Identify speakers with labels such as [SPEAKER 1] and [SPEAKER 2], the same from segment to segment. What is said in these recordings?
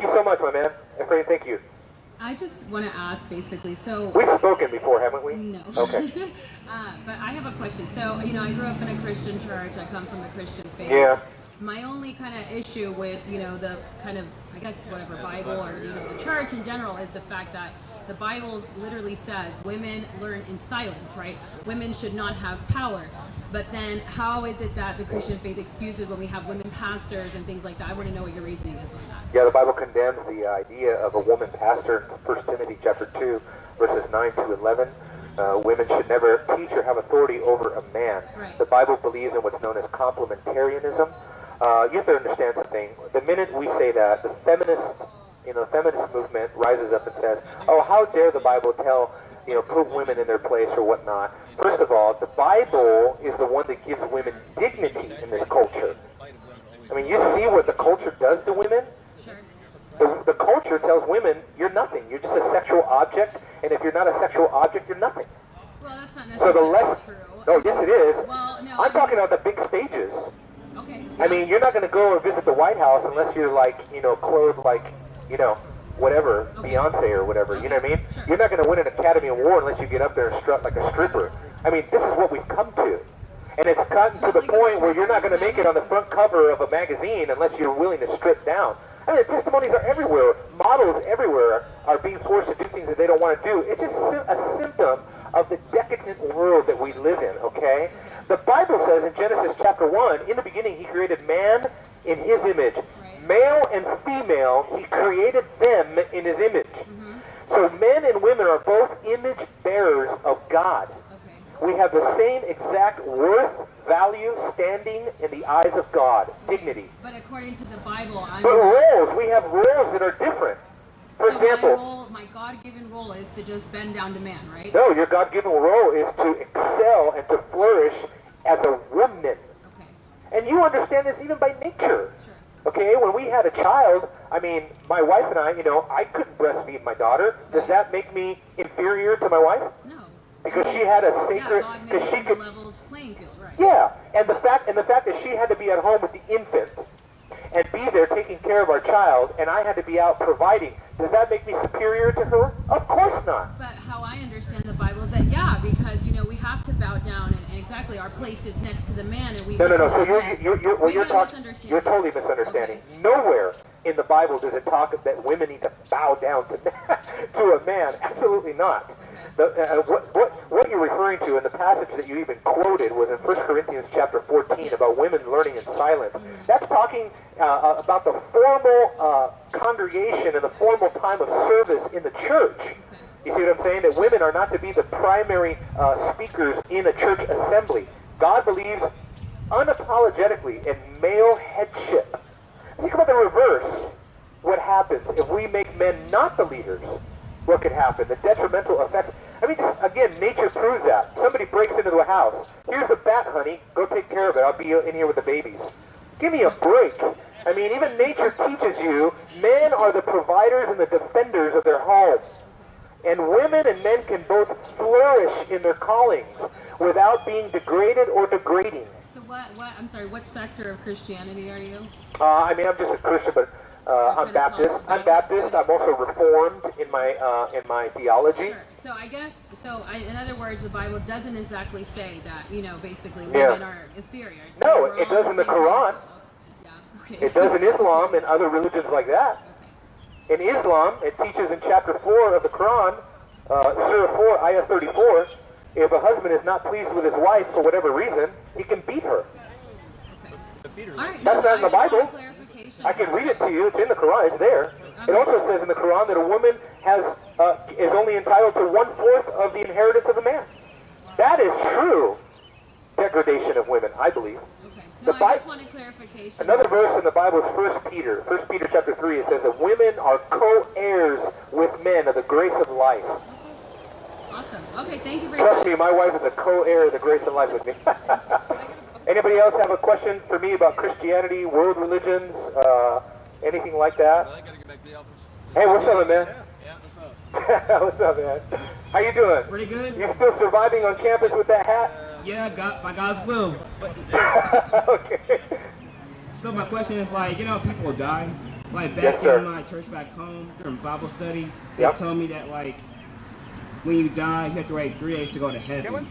[SPEAKER 1] Thank you so much, my man. Efrain, thank you.
[SPEAKER 2] I just want to ask, basically, so...
[SPEAKER 1] We've spoken before, haven't we?
[SPEAKER 2] No.
[SPEAKER 1] Okay.
[SPEAKER 2] But I have a question. So, you know, I grew up in a Christian church. I come from the Christian faith.
[SPEAKER 1] Yeah.
[SPEAKER 2] My only kind of issue with, you know, the kind of, I guess, whatever, Bible or, you know, the church in general is the fact that the Bible literally says women learn in silence, right? Women should not have power. But then how is it that the Christian faith excuses when we have women pastors and things like that? I want to know what your reasoning is on that.
[SPEAKER 1] Yeah, the Bible condemns the idea of a woman pastor in 1 Timothy chapter 2, verses 9 to 11. Women should never teach or have authority over a man.
[SPEAKER 2] Right.
[SPEAKER 1] The Bible believes in what's known as complementarianism. You have to understand something. The minute we say that, the feminist movement rises up and says, oh, how dare the Bible tell, you know, put women in their place or whatnot. First of all, the Bible is the one that gives women dignity in this culture. I mean, you see what the culture does to women?
[SPEAKER 2] Sure.
[SPEAKER 1] The culture tells women, you're nothing. You're just a sexual object, and if you're not a sexual object, you're nothing.
[SPEAKER 2] Well, that's not
[SPEAKER 1] So the
[SPEAKER 2] necessarily
[SPEAKER 1] less...
[SPEAKER 2] true.
[SPEAKER 1] No, yes it is.
[SPEAKER 2] Well, no,
[SPEAKER 1] I'm talking about the big stages.
[SPEAKER 2] Okay.
[SPEAKER 1] I mean, you're not going to go and visit the White House unless you're like, you know, clothed like, you know, whatever,
[SPEAKER 2] Okay.
[SPEAKER 1] Beyonce or whatever,
[SPEAKER 2] Okay.
[SPEAKER 1] you know what I mean?
[SPEAKER 2] Sure.
[SPEAKER 1] You're not going to win an Academy Award unless you get up there and strut like a stripper. I mean, this is what we've come to. And it's gotten to the point where you're not going to make it on the front cover of a magazine unless you're willing to strip down. I mean, the testimonies are everywhere. Models everywhere are being forced to do things that they don't want to do. It's just a symptom of the decadent world that we live in, okay? The Bible says in Genesis chapter 1, in the beginning he created man in his image.
[SPEAKER 2] Right.
[SPEAKER 1] Male and female, he created them in his image.
[SPEAKER 2] Mm-hmm.
[SPEAKER 1] So men and women are both image bearers of God.
[SPEAKER 2] Okay.
[SPEAKER 1] We have the same exact worth, value, standing in the eyes of God, dignity.
[SPEAKER 2] But according to the Bible,
[SPEAKER 1] But roles, we have roles that are different. For example,
[SPEAKER 2] my God-given role is to just bend down to man, right?
[SPEAKER 1] no, your God-given role is to excel and to flourish as a woman.
[SPEAKER 2] Okay.
[SPEAKER 1] And you understand this even by nature.
[SPEAKER 2] Sure.
[SPEAKER 1] Okay, when we had a child, I mean, my wife and I, you know, I couldn't breastfeed my daughter. Does that make me inferior to my wife?
[SPEAKER 2] No.
[SPEAKER 1] Because she had a sacred,
[SPEAKER 2] God made
[SPEAKER 1] because
[SPEAKER 2] it
[SPEAKER 1] she
[SPEAKER 2] on
[SPEAKER 1] could,
[SPEAKER 2] the level playing field, right?
[SPEAKER 1] yeah, and the fact that she had to be at home with the infant and be there taking care of our child, and I had to be out providing. Does that make me superior to her? Of course not.
[SPEAKER 2] But how I understand the Bible is that, yeah, because, you know, we have to bow down, and exactly, our place is next to the man, and we...
[SPEAKER 1] No. So you're totally misunderstanding.
[SPEAKER 2] Okay.
[SPEAKER 1] Nowhere in the Bible does it talk that women need to bow down to a man. Absolutely not. What you're referring to in the passage that you even quoted was in 1 Corinthians chapter 14 about women learning in silence. That's talking about the formal congregation and the formal time of service in the church. You see what I'm saying? That women are not to be the primary speakers in a church assembly. God believes unapologetically in male headship. Think about the reverse. What happens if we make men not the leaders? What could happen? The detrimental effects. I mean, just, again, nature proves that. Somebody breaks into the house. Here's the bat, honey. Go take care of it. I'll be in here with the babies. Give me a break. I mean, even nature teaches you men are the providers and the defenders of their home. And women and men can both flourish in their callings without being degraded or degrading.
[SPEAKER 2] So I'm sorry, what sector of Christianity are you?
[SPEAKER 1] I mean, I'm just a Christian, but I'm Baptist. I'm Baptist. I'm also Reformed in my theology.
[SPEAKER 2] Sure. So I guess, in other words, the Bible doesn't exactly say that, you know, basically women are inferior.
[SPEAKER 1] No, it does in the Quran.
[SPEAKER 2] Yeah, okay.
[SPEAKER 1] It does in Islam and other religions like that.
[SPEAKER 2] Okay.
[SPEAKER 1] In Islam, it teaches in chapter 4 of the Quran, Surah 4, Ayah 34, if a husband is not pleased with his wife for whatever reason, he can beat her.
[SPEAKER 2] Okay. All right.
[SPEAKER 1] That's not in the Bible.
[SPEAKER 2] Clarification.
[SPEAKER 1] I can read it to you. It's in the Quran. It's there. It also says in the Quran that a woman is only entitled to 1/4 of the inheritance of a man. That is true degradation of women, I believe.
[SPEAKER 2] Okay. No, I just wanted clarification.
[SPEAKER 1] Another verse in the Bible is 1 Peter. 1 Peter chapter 3, it says that women are co-heirs with men of the grace of life.
[SPEAKER 2] Awesome. Okay, thank you very much.
[SPEAKER 1] Trust me, my wife is a co-heir of the grace of life with me. Anybody else have a question for me about Christianity, world religions, anything like that?
[SPEAKER 3] I gotta get back to the office.
[SPEAKER 1] Hey, what's up, man?
[SPEAKER 3] Yeah, what's up?
[SPEAKER 1] What's up, man? How you doing?
[SPEAKER 4] Pretty good.
[SPEAKER 1] You still surviving on campus with that hat?
[SPEAKER 4] Yeah, by God's will.
[SPEAKER 1] Okay.
[SPEAKER 4] So my question is like, you know, people die, Like
[SPEAKER 1] Yes,
[SPEAKER 4] back
[SPEAKER 1] sir.
[SPEAKER 4] in my church back home during Bible study, they
[SPEAKER 1] Yep.
[SPEAKER 4] told me that like when you die, you have to wait 3 days to go to heaven.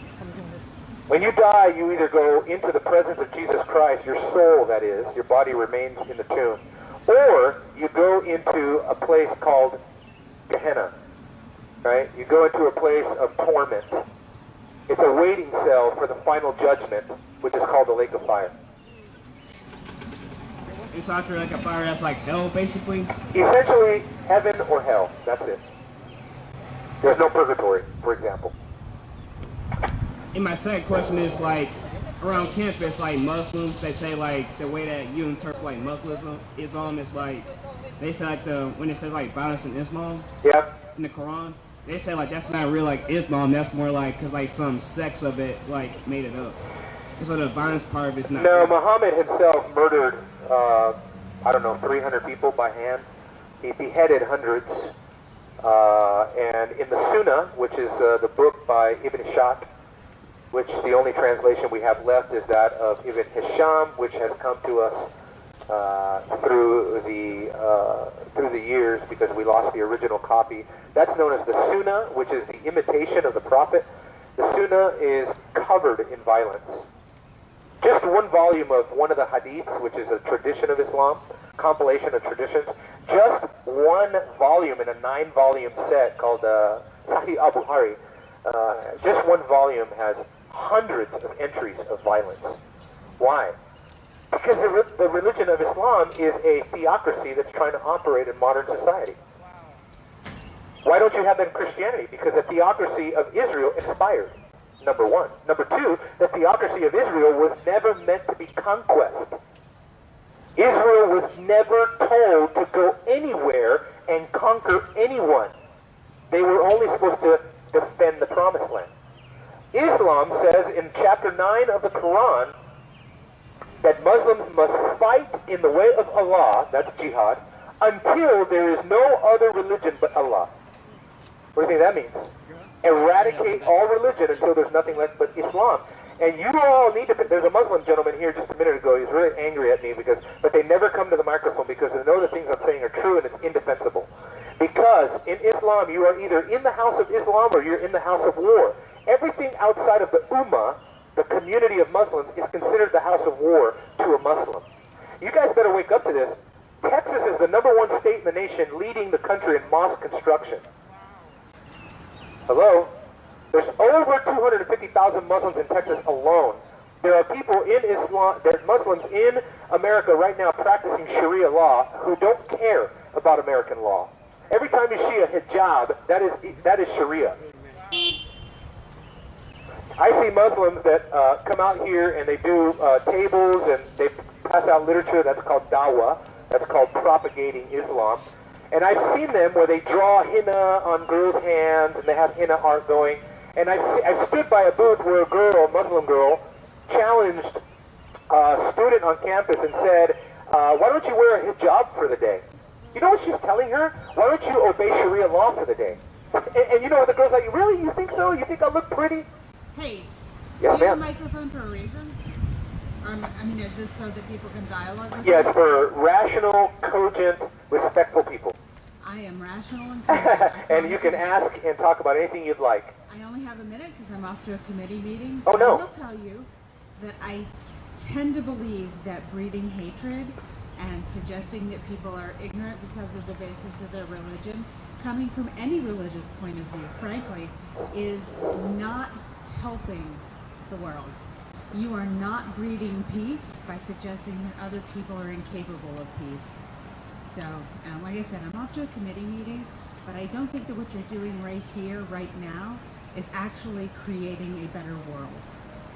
[SPEAKER 1] When you die, you either go into the presence of Jesus Christ, your soul that is, your body remains in the tomb, or you go into a place called Gehenna, right? You go into a place of torment. It's a waiting cell for the final judgment, which is called the lake of fire.
[SPEAKER 4] It's after like a fire that's like hell, basically.
[SPEAKER 1] Essentially, heaven or hell, that's it. There's no purgatory, for example.
[SPEAKER 4] And my second question is like, around campus, like Muslims, they say like the way that you interpret like Islam is like, they say like when it says like violence in Islam
[SPEAKER 1] Yeah?
[SPEAKER 4] in the Quran, they say like that's not real like Islam, that's more like because like some sects of it like made it up. And so the violence part of it's not
[SPEAKER 1] No,
[SPEAKER 4] real.
[SPEAKER 1] Muhammad himself murdered, 300 people by hand. He beheaded hundreds. And in the Sunnah, which is the book by Ibn Ishaq, which the only translation we have left is that of Ibn Hisham, which has come to us through the years because we lost the original copy. That's known as the Sunnah, which is the imitation of the Prophet. The Sunnah is covered in violence. Just one volume of one of the hadiths, which is a tradition of Islam, compilation of traditions, just one volume in a 9-volume set called Sahih al-Bukhari, just one volume has hundreds of entries of violence. Why? Because the religion of Islam is a theocracy that's trying to operate in modern society. Why don't you have that in Christianity? Because the theocracy of Israel expired, number one. Number two, the theocracy of Israel was never meant to be conquest. Israel was never told to go anywhere and conquer anyone. They were only supposed to defend the promised land. Islam says in chapter 9 of the Quran that Muslims must fight in the way of Allah, that's jihad, until there is no other religion but Allah. What do you think that means? Eradicate all religion until there's nothing left but Islam. And you all need to, there's a Muslim gentleman here just a minute ago, he's really angry at me but they never come to the microphone because they know the things I'm saying are true and it's indefensible. Because in Islam, you are either in the house of Islam or you're in the house of war. Everything outside of the Ummah, the community of Muslims, is considered the house of war to a Muslim. You guys better wake up to this. Texas is the #1 state in the nation leading the country in mosque construction. Hello? There's over 250,000 Muslims in Texas alone. There are people in Islam, there are Muslims in America right now practicing Sharia law who don't care about American law. Every time you see a hijab, that is Sharia. I see Muslims that come out here and they do tables and they pass out literature. That's called dawah. That's called propagating Islam. And I've seen them where they draw henna on girls' hands and they have henna art going. And I've stood by a booth where a Muslim girl, challenged a student on campus and said, why don't you wear a hijab for the day? You know what she's telling her? Why don't you obey Sharia law for the day? And you know what the girl's like, really? You think so? You think I look pretty?
[SPEAKER 2] Hey,
[SPEAKER 1] Yes,
[SPEAKER 2] do you have a
[SPEAKER 1] ma'am.
[SPEAKER 2] microphone for a reason? I mean, is this so that people can dialogue with
[SPEAKER 1] Yeah,
[SPEAKER 2] you?
[SPEAKER 1] it's for rational, cogent, respectful people.
[SPEAKER 2] I am rational and cogent, I
[SPEAKER 1] And you
[SPEAKER 2] promise
[SPEAKER 1] can ask and talk about anything you'd like.
[SPEAKER 2] I only have a minute because I'm off to a committee meeting.
[SPEAKER 1] Oh, no.
[SPEAKER 2] I will tell you that I tend to believe that breeding hatred and suggesting that people are ignorant because of the basis of their religion, coming from any religious point of view, frankly, is not helping the world. You are not breeding peace by suggesting that other people are incapable of peace. So, like I said, I'm off to a committee meeting, but I don't think that what you're doing right here, right now, is actually creating a better world.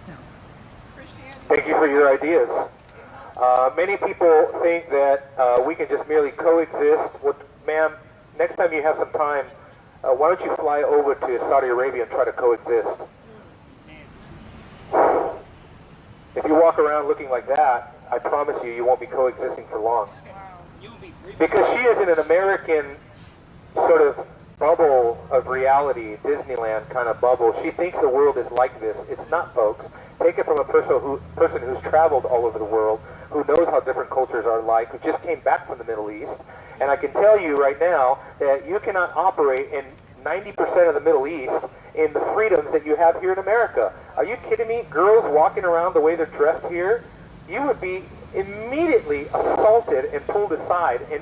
[SPEAKER 2] So,
[SPEAKER 1] Thank you for your ideas. Many people think that we can just merely coexist. Well, ma'am, next time you have some time, why don't you fly over to Saudi Arabia and try to coexist? If you walk around looking like that, I promise you, you won't be coexisting for long. Because she is in an American sort of bubble of reality, Disneyland kind of bubble. She thinks the world is like this. It's not, folks. Take it from a person who's traveled all over the world, who knows how different cultures are like, who just came back from the Middle East, and I can tell you right now that you cannot operate in 90% of the Middle East in the freedoms that you have here in America. Are you kidding me? Girls walking around the way they're dressed here, you would be immediately assaulted and pulled aside, and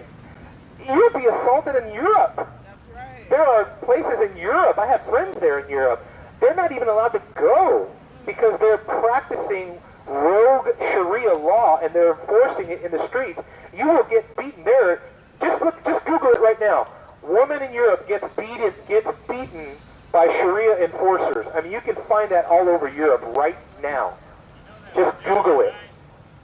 [SPEAKER 1] you would be assaulted in Europe.
[SPEAKER 3] That's right.
[SPEAKER 1] There are places in Europe, I have friends there in Europe, they're not even allowed to go because they're practicing rogue Sharia law and they're enforcing it in the streets. You will get beaten there. Just Google it right now. Woman in Europe gets beaten by Sharia enforcers. I mean, you can find that all over Europe right now. Just Google it.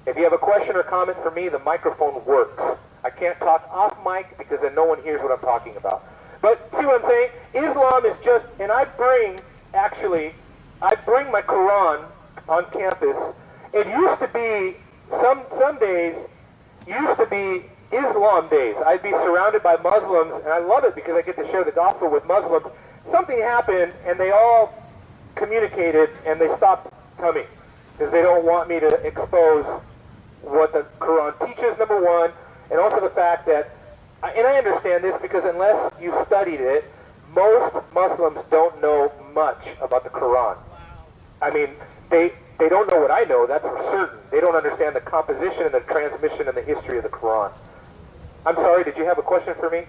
[SPEAKER 1] If you have a question or comment for me, the microphone works. I can't talk off mic because then no one hears what I'm talking about. But see what I'm saying? Islam is just, and I bring my Quran on campus. It used to be, some days, used to be Islam days. I'd be surrounded by Muslims, and I love it because I get to share the gospel with Muslims. Something happened, and they all communicated, and they stopped coming because they don't want me to expose what the Quran teaches, number one, and also the fact that, and I understand this because unless you've studied it, most Muslims don't know much about the Quran. I mean, they don't know what I know, that's for certain. They don't understand the composition and the transmission and the history of the Quran. I'm sorry, did you have a question for me?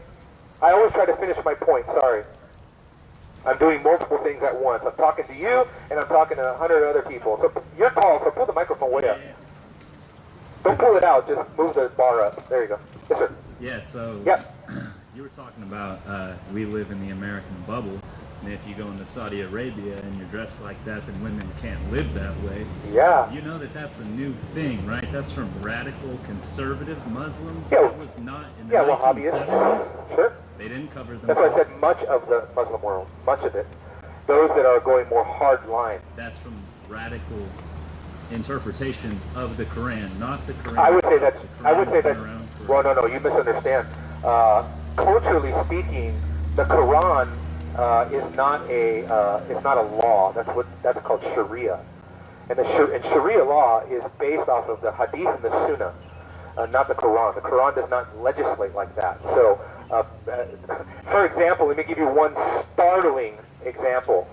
[SPEAKER 1] I always try to finish my point, sorry. I'm doing multiple things at once. I'm talking to you, and I'm talking to 100 other people. So your call, so pull the microphone way up. Don't pull it out, just move the bar up. There you go. Yes, sir.
[SPEAKER 5] Yeah, so
[SPEAKER 1] Yep.
[SPEAKER 5] you were talking about we live in the American bubble, and if you go into Saudi Arabia and you're dressed like that, then women can't live that way.
[SPEAKER 1] Yeah.
[SPEAKER 5] You know that that's a new thing, right? That's from radical conservative Muslims.
[SPEAKER 1] Yeah.
[SPEAKER 5] That was not in the
[SPEAKER 1] Wahhabis.
[SPEAKER 5] 1970s.
[SPEAKER 1] Sure.
[SPEAKER 5] They didn't cover
[SPEAKER 1] That's why I
[SPEAKER 5] themselves.
[SPEAKER 1] said much of the Muslim world, much of it. Those that are going more hard line.
[SPEAKER 5] That's from radical interpretations of the Quran, not the Quran.
[SPEAKER 1] I would say
[SPEAKER 5] itself.
[SPEAKER 1] that's,
[SPEAKER 5] The
[SPEAKER 1] I would
[SPEAKER 5] Quran's
[SPEAKER 1] say
[SPEAKER 5] been
[SPEAKER 1] that's,
[SPEAKER 5] around for-
[SPEAKER 1] well, no, you misunderstand. Culturally speaking, the Quran is not a law. That's called Sharia. And Sharia law is based off of the Hadith and the Sunnah, not the Quran. The Quran does not legislate like that. So, for example, let me give you one startling example.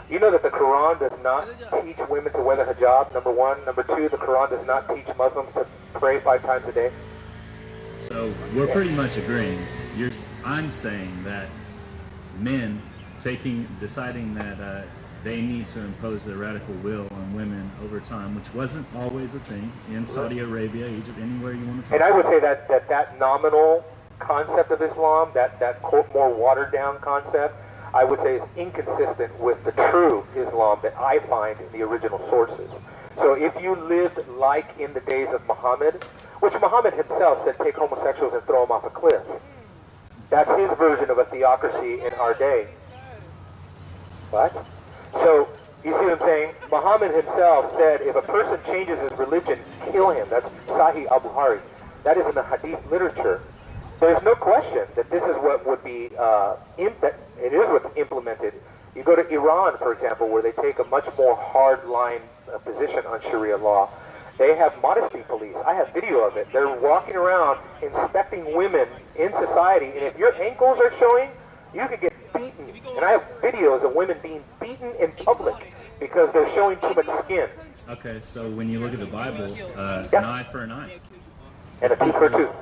[SPEAKER 1] You know that the Quran does not teach women to wear the hijab, number one. Number two, the Quran does not teach Muslims to pray 5 times a day.
[SPEAKER 5] So we're pretty much agreeing. I'm saying that men deciding that they need to impose their radical will on women over time, which wasn't always a thing in Saudi Arabia, Egypt, anywhere you want to talk.
[SPEAKER 1] And I would say that nominal concept of Islam, that quote more watered down concept, I would say is inconsistent with the true Islam that I find in the original sources. So if you lived like in the days of Muhammad, which Muhammad himself said take homosexuals and throw them off a cliff. That's his version of a theocracy in our day. What? So, you see what I'm saying? Muhammad himself said if a person changes his religion, kill him. That's Sahih al-Bukhari. That is in the Hadith literature. There's no question that this is what would be, it is what's implemented. You go to Iran, for example, where they take a much more hard-line position on Sharia law. They have modesty police. I have video of it. They're walking around inspecting women in society, and if your ankles are showing, you could get beaten. And I have videos of women being beaten in public because they're showing too much skin.
[SPEAKER 5] Okay, so when you look at the Bible, an eye for an eye.
[SPEAKER 1] And a tooth for a tooth.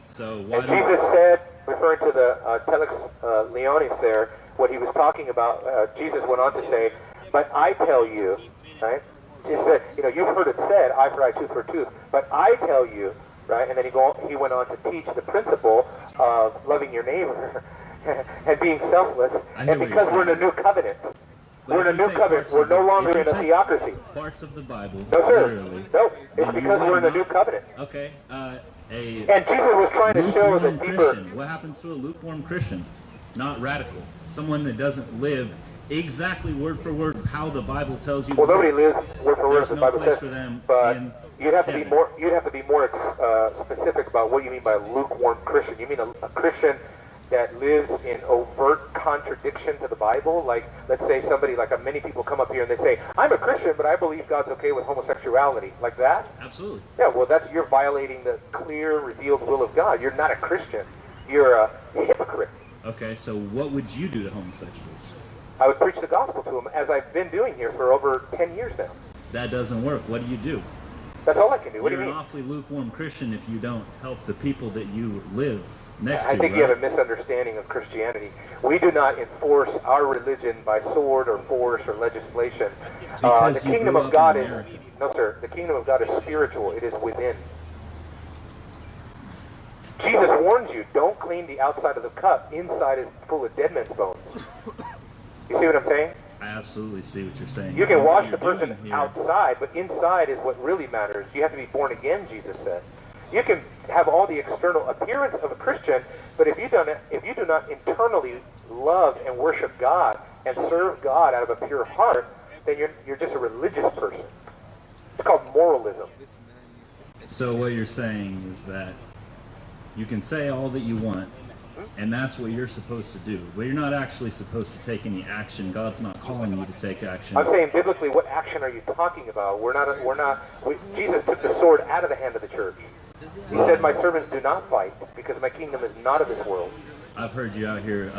[SPEAKER 5] So why
[SPEAKER 1] And Jesus said, referring to the Telex Leonis there, what he was talking about, Jesus went on to say, but I tell you, right? He said, you've heard it said, eye for eye, tooth for tooth. But I tell you, right? And then he went on to teach the principle of loving your neighbor and being selfless. And because we're in a new covenant, we're in a new covenant. We're no longer in a theocracy.
[SPEAKER 5] Parts of the Bible,
[SPEAKER 1] No, sir.
[SPEAKER 5] literally.
[SPEAKER 1] No, it's because we're in a new covenant.
[SPEAKER 5] Okay,
[SPEAKER 1] And Jesus was trying to show the
[SPEAKER 5] lukewarm
[SPEAKER 1] deeper.
[SPEAKER 5] Christian. What happens to a lukewarm Christian? Not radical. Someone that doesn't live exactly word for word how the Bible tells you.
[SPEAKER 1] Well, nobody lives word for word
[SPEAKER 5] There's
[SPEAKER 1] as the
[SPEAKER 5] no
[SPEAKER 1] Bible
[SPEAKER 5] place
[SPEAKER 1] says,
[SPEAKER 5] for them
[SPEAKER 1] but
[SPEAKER 5] in
[SPEAKER 1] you'd have to be
[SPEAKER 5] heaven.
[SPEAKER 1] more. You'd have to be more specific about what you mean by lukewarm Christian. You mean a Christian that lives in overt contradiction to the Bible, like let's say somebody, like many people come up here and they say, I'm a Christian, but I believe God's okay with homosexuality, like that?
[SPEAKER 5] Absolutely.
[SPEAKER 1] Yeah, well, you're violating the clear, revealed will of God. You're not a Christian. You're a hypocrite.
[SPEAKER 5] Okay, so what would you do to homosexuals?
[SPEAKER 1] I would preach the gospel to them, as I've been doing here for over 10 years now.
[SPEAKER 5] That doesn't work. What do?
[SPEAKER 1] That's all I can do. What do you
[SPEAKER 5] You're
[SPEAKER 1] mean?
[SPEAKER 5] an awfully lukewarm Christian if you don't help the people that you live next to.
[SPEAKER 1] I think you have a misunderstanding of Christianity. We do not enforce our religion by sword or force or legislation. The kingdom of God is, no sir, the kingdom of God is spiritual. It is within. Jesus warns you, don't clean the outside of the cup. Inside is full of dead men's bones. You see what I'm saying?
[SPEAKER 5] I absolutely see what you're saying.
[SPEAKER 1] You can wash the person outside, but inside is what really matters. You have to be born again, Jesus said. You can have all the external appearance of a Christian, but if you do not internally love and worship God and serve God out of a pure heart, then you're just a religious person. It's called moralism.
[SPEAKER 5] So what you're saying is that you can say all that you want, and that's what you're supposed to do, but you're not actually supposed to take any action. God's not calling you to take action.
[SPEAKER 1] I'm saying biblically, what action are you talking about? Jesus took the sword out of the hand of the church. He said, my servants do not fight, because my kingdom is not of this world.
[SPEAKER 5] I've heard you out here,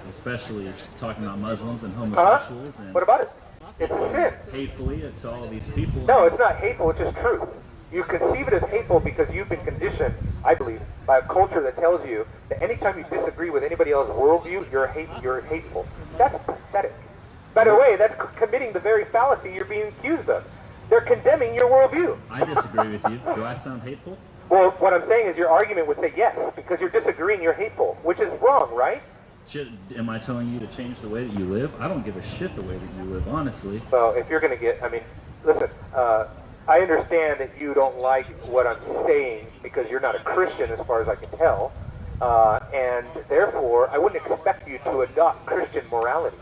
[SPEAKER 5] especially talking about Muslims and homosexuals. And
[SPEAKER 1] what about it? It's a sin.
[SPEAKER 5] Hatefully to all these people.
[SPEAKER 1] No, it's not hateful, it's just truth. You conceive it as hateful because you've been conditioned, I believe, by a culture that tells you that anytime you disagree with anybody else's worldview, you're hateful. That's pathetic. By the way, that's committing the very fallacy you're being accused of. They're condemning your worldview.
[SPEAKER 5] I disagree with you. Do I sound hateful?
[SPEAKER 1] Well, what I'm saying is your argument would say yes, because you're disagreeing, you're hateful, which is wrong, right?
[SPEAKER 5] Am I telling you to change the way that you live? I don't give a shit the way that you live, honestly.
[SPEAKER 1] Well, if you're going to listen, I understand that you don't like what I'm saying because you're not a Christian as far as I can tell, and therefore I wouldn't expect you to adopt Christian morality.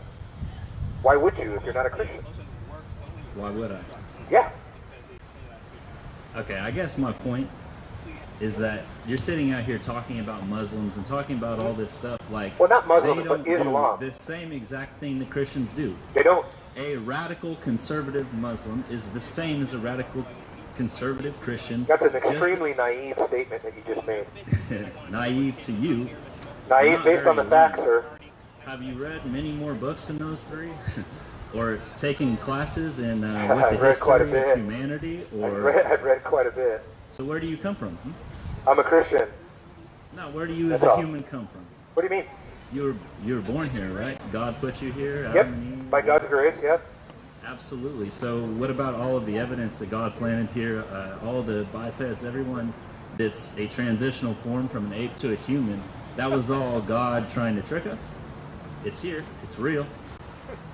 [SPEAKER 1] Why would you if you're not a Christian?
[SPEAKER 5] Why would I?
[SPEAKER 1] Yeah.
[SPEAKER 5] Okay, I guess my point is that you're sitting out here talking about Muslims and talking about all this stuff like...
[SPEAKER 1] Well, not Muslims,
[SPEAKER 5] they don't
[SPEAKER 1] but Islam.
[SPEAKER 5] do the same exact thing that Christians do.
[SPEAKER 1] They don't.
[SPEAKER 5] A radical conservative Muslim is the same as a radical conservative Christian.
[SPEAKER 1] That's an extremely naive statement that you just made.
[SPEAKER 5] Naive to you.
[SPEAKER 1] Naive based on the facts, sir.
[SPEAKER 5] Have you read many more books than those three? Or taking classes in with
[SPEAKER 1] I've
[SPEAKER 5] the
[SPEAKER 1] read quite a
[SPEAKER 5] history
[SPEAKER 1] bit.
[SPEAKER 5] of humanity? Or
[SPEAKER 1] I've read quite a bit.
[SPEAKER 5] So where do you come from?
[SPEAKER 1] I'm a Christian.
[SPEAKER 5] No, where do you as
[SPEAKER 1] That's
[SPEAKER 5] a
[SPEAKER 1] all.
[SPEAKER 5] human come from?
[SPEAKER 1] What do you mean?
[SPEAKER 5] You were born here, right? God put you here?
[SPEAKER 1] Yep. By God's grace, yep.
[SPEAKER 5] Absolutely. So what about all of the evidence that God planted here, all the bipeds, everyone that's a transitional form from an ape to a human? That was all God trying to trick us? It's here. It's real.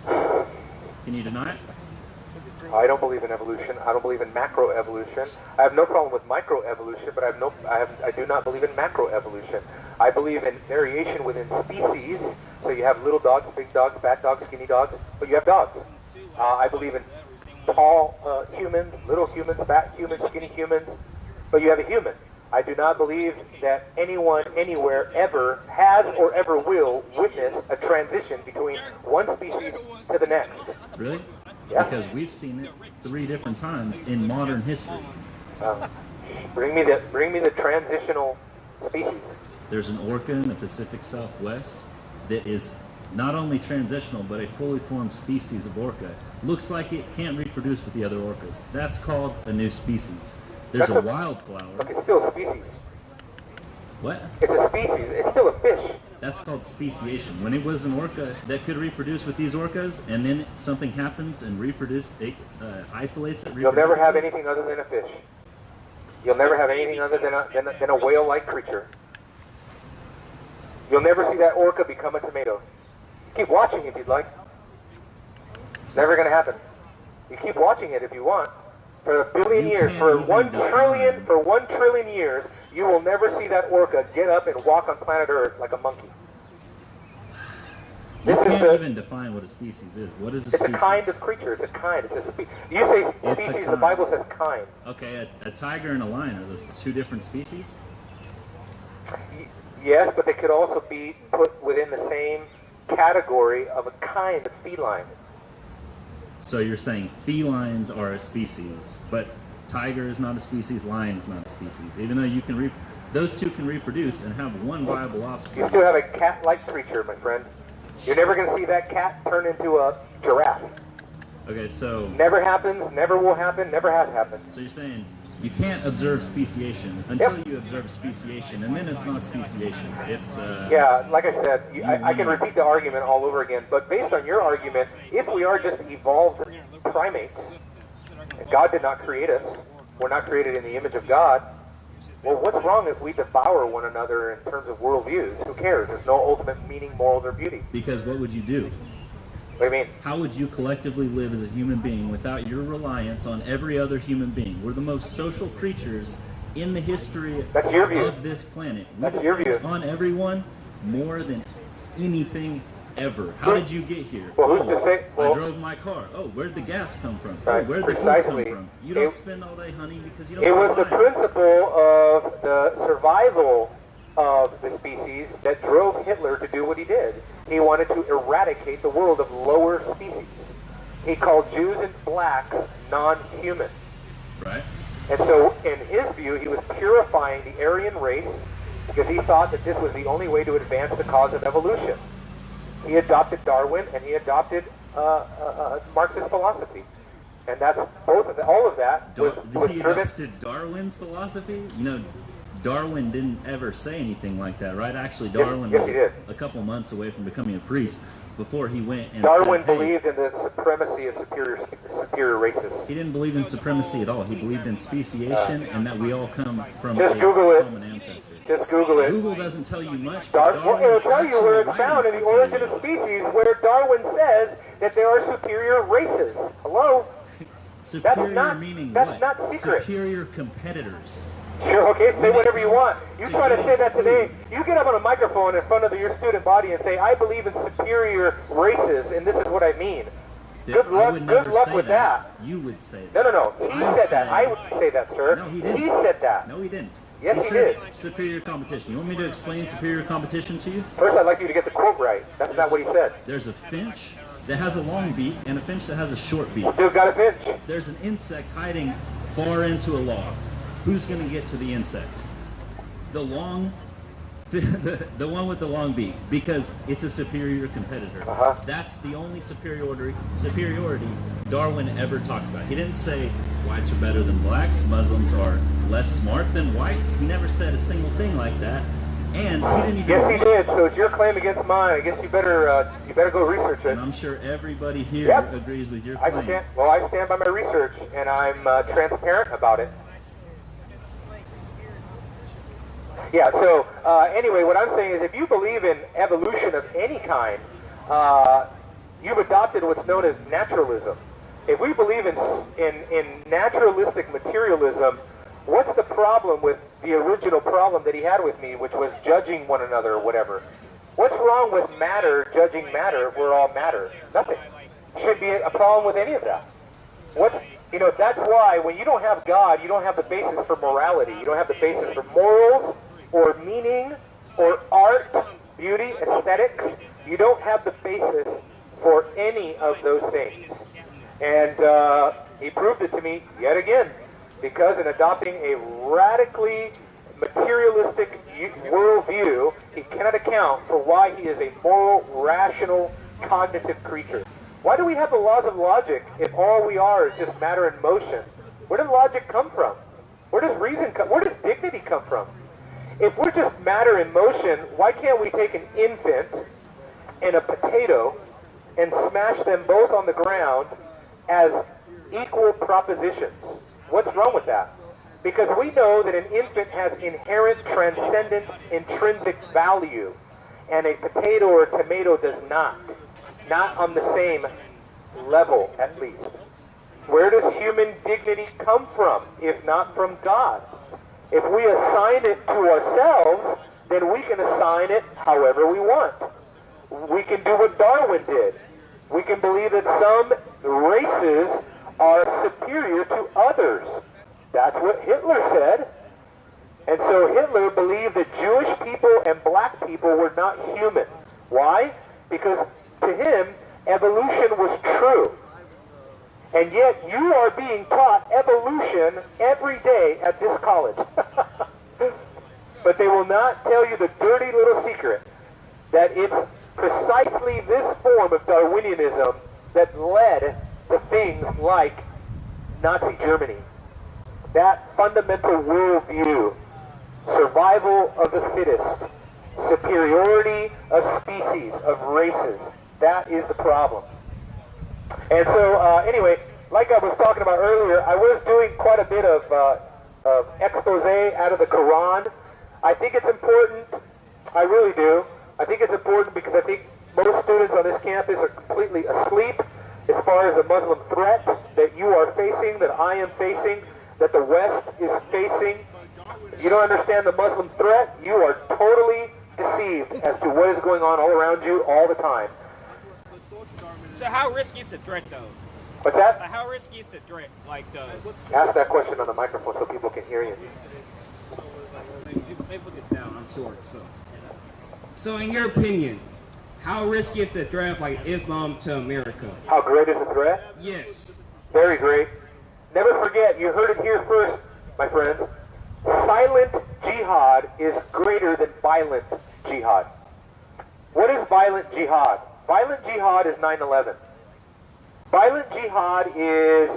[SPEAKER 5] Can you deny it?
[SPEAKER 1] I don't believe in evolution. I don't believe in macroevolution. I have no problem with microevolution, but I do not believe in macroevolution. I believe in variation within species. So you have little dogs, big dogs, fat dogs, skinny dogs, but you have dogs. I believe in tall humans, little humans, fat humans, skinny humans, but you have a human. I do not believe that anyone, anywhere, ever has or ever will witness a transition between one species to the next.
[SPEAKER 5] Really?
[SPEAKER 1] Yes.
[SPEAKER 5] Because we've seen it 3 different times in modern history.
[SPEAKER 1] Bring me the transitional species.
[SPEAKER 5] There's an orca in the Pacific Southwest that is not only transitional, but a fully formed species of orca. Looks like it can't reproduce with the other orcas. That's called a new species. There's a wildflower.
[SPEAKER 1] Look, it's still a species.
[SPEAKER 5] What?
[SPEAKER 1] It's a species. It's still a fish.
[SPEAKER 5] That's called speciation. When it was an orca that could reproduce with these orcas, and then something happens and it isolates it.
[SPEAKER 1] You'll never have anything other than a fish. You'll never have anything other than a whale-like creature. You'll never see that orca become a tomato. Keep watching if you'd like. It's never going to happen. You keep watching it if you want. For a billion years, for 1 trillion years, you will never see that orca get up and walk on planet Earth like a monkey.
[SPEAKER 5] You can't even define what a species is. What is a species?
[SPEAKER 1] It's a kind of creature. It's a kind. It's a You say species, the Bible says kind.
[SPEAKER 5] Okay, a tiger and a lion, are those 2 different species?
[SPEAKER 1] Yes, but they could also be put within the same category of a kind of feline.
[SPEAKER 5] So you're saying felines are a species, but tiger is not a species, lion is not a species. Even though you can those two can reproduce and have one viable offspring.
[SPEAKER 1] You still have a cat-like creature, my friend. You're never going to see that cat turn into a giraffe.
[SPEAKER 5] Okay, so...
[SPEAKER 1] Never happens, never will happen, never has happened.
[SPEAKER 5] So you're saying you can't observe speciation until you observe speciation, and then it's not speciation. It's...
[SPEAKER 1] Yeah, like I said, I can repeat the argument all over again, but based on your argument, if we are just evolved primates, and God did not create us, we're not created in the image of God, well, what's wrong if we devour one another in terms of worldviews? Who cares? There's no ultimate meaning, morals, or beauty.
[SPEAKER 5] Because what would you do?
[SPEAKER 1] What do you mean?
[SPEAKER 5] How would you collectively live as a human being without your reliance on every other human being? We're the most social creatures in the history
[SPEAKER 1] That's your view.
[SPEAKER 5] of this planet.
[SPEAKER 1] That's your view.
[SPEAKER 5] On everyone more than anything ever. How did you get here?
[SPEAKER 1] Well, who's to say? Well,
[SPEAKER 5] I drove my car. Oh, where'd the gas come from?
[SPEAKER 1] Right,
[SPEAKER 5] Oh, where'd the food
[SPEAKER 1] precisely.
[SPEAKER 5] come from? You don't spend all day hunting because you don't.
[SPEAKER 1] it was the
[SPEAKER 5] buy
[SPEAKER 1] principle of the survival of the species that drove Hitler to do what he did. He wanted to eradicate the world of lower species. He called Jews and blacks non-human.
[SPEAKER 5] Right.
[SPEAKER 1] And so, in his view, he was purifying the Aryan race because he thought that this was the only way to advance the cause of evolution. He adopted Darwin and he adopted Marxist philosophy. And that's all of that was
[SPEAKER 5] he
[SPEAKER 1] driven.
[SPEAKER 5] adopted Darwin's philosophy? You know, Darwin didn't ever say anything like that, right? Actually, Darwin
[SPEAKER 1] yes,
[SPEAKER 5] was
[SPEAKER 1] he did.
[SPEAKER 5] a couple months away from becoming a priest before he went and
[SPEAKER 1] Darwin
[SPEAKER 5] said, hey,
[SPEAKER 1] believed in the supremacy of superior races.
[SPEAKER 5] he didn't believe in supremacy at all. He believed in speciation and that we all come from
[SPEAKER 1] Just
[SPEAKER 5] a
[SPEAKER 1] Google it.
[SPEAKER 5] common ancestor.
[SPEAKER 1] Just Google it.
[SPEAKER 5] Google doesn't tell you much. but
[SPEAKER 1] Well, it'll
[SPEAKER 5] Darwin's
[SPEAKER 1] tell you where it's
[SPEAKER 5] actually
[SPEAKER 1] found in the
[SPEAKER 5] writings
[SPEAKER 1] origin
[SPEAKER 5] tell
[SPEAKER 1] of
[SPEAKER 5] you.
[SPEAKER 1] species, where Darwin says that there are superior races. Hello?
[SPEAKER 5] Superior meaning
[SPEAKER 1] that's
[SPEAKER 5] what?
[SPEAKER 1] not secret.
[SPEAKER 5] Superior competitors.
[SPEAKER 1] Sure, okay, say whatever you want. You try to say that today, you get up on a microphone in front of your student body and say, I believe in superior races, and this is what I mean. Good
[SPEAKER 5] I
[SPEAKER 1] luck,
[SPEAKER 5] would
[SPEAKER 1] good
[SPEAKER 5] never
[SPEAKER 1] luck
[SPEAKER 5] say
[SPEAKER 1] with that.
[SPEAKER 5] You would say that.
[SPEAKER 1] No. He said that. I would say that, sir.
[SPEAKER 5] No, he didn't.
[SPEAKER 1] He said that.
[SPEAKER 5] No, he didn't.
[SPEAKER 1] Yes, he
[SPEAKER 5] said
[SPEAKER 1] did.
[SPEAKER 5] superior competition. You want me to explain superior competition to you?
[SPEAKER 1] First, I'd like you to get the quote right. That's not what he said.
[SPEAKER 5] There's a finch that has a long beak and a finch that has a short beak.
[SPEAKER 1] Still got a pinch.
[SPEAKER 5] There's an insect hiding far into a log. Who's going to get to the insect? The one with the long beak, because it's a superior competitor.
[SPEAKER 1] Uh-huh.
[SPEAKER 5] That's the only superiority Darwin ever talked about. He didn't say whites are better than blacks, Muslims are less smart than whites. He never said a single thing like that. And he didn't even.
[SPEAKER 1] Yes, he did. So it's your claim against mine. I guess you better go research it.
[SPEAKER 5] And I'm sure everybody here
[SPEAKER 1] Yep.
[SPEAKER 5] agrees with your
[SPEAKER 1] I
[SPEAKER 5] claim.
[SPEAKER 1] stand by my research, and I'm transparent about it. Yeah, so anyway, what I'm saying is if you believe in evolution of any kind, you've adopted what's known as naturalism. If we believe in naturalistic materialism, what's the problem with the original problem that he had with me, which was judging one another or whatever? What's wrong with matter judging matter if we're all matter? Nothing. Shouldn't be a problem with any of that. That's why when you don't have God, you don't have the basis for morality. You don't have the basis for morals or meaning or art, beauty, aesthetics. You don't have the basis for any of those things. And he proved it to me yet again, because in adopting a radically materialistic worldview, he cannot account for why he is a moral, rational, cognitive creature. Why do we have the laws of logic if all we are is just matter in motion? Where does logic come from? Where does reason come? Where does dignity come from? If we're just matter in motion, why can't we take an infant and a potato and smash them both on the ground as equal propositions? What's wrong with that? Because we know that an infant has inherent, transcendent, intrinsic value, and a potato or a tomato does not. Not on the same level, at least. Where does human dignity come from, if not from God? If we assign it to ourselves, then we can assign it however we want. We can do what Darwin did. We can believe that some races are superior to others. That's what Hitler said. And so Hitler believed that Jewish people and black people were not human. Why? Because to him, evolution was true. And yet you are being taught evolution every day at this college. But they will not tell you the dirty little secret that it's precisely this form of Darwinianism that led to things like Nazi Germany. That fundamental worldview, survival of the fittest, superiority of species, of races, that is the problem. And so, anyway, like I was talking about earlier, I was doing quite a bit of expose out of the Quran. I think it's important. I really do. I think it's important because I think most students on this campus are completely asleep as far as the Muslim threat that you are facing, that I am facing, that the West is facing. If you don't understand the Muslim threat, you are totally deceived as to what is going on all around you all the time.
[SPEAKER 6] So how risky is the threat, though?
[SPEAKER 1] What's that?
[SPEAKER 6] How risky is the threat? Like the...
[SPEAKER 1] Ask that question on the microphone so people can hear you.
[SPEAKER 4] Let me put this down. I'm short, so in your opinion, how risky is the threat of like Islam to America?
[SPEAKER 1] How great is the threat?
[SPEAKER 4] Yes.
[SPEAKER 1] Very great. Never forget, you heard it here first, my friends. Silent jihad is greater than violent jihad. What is violent jihad? Violent jihad is 9/11. Violent jihad is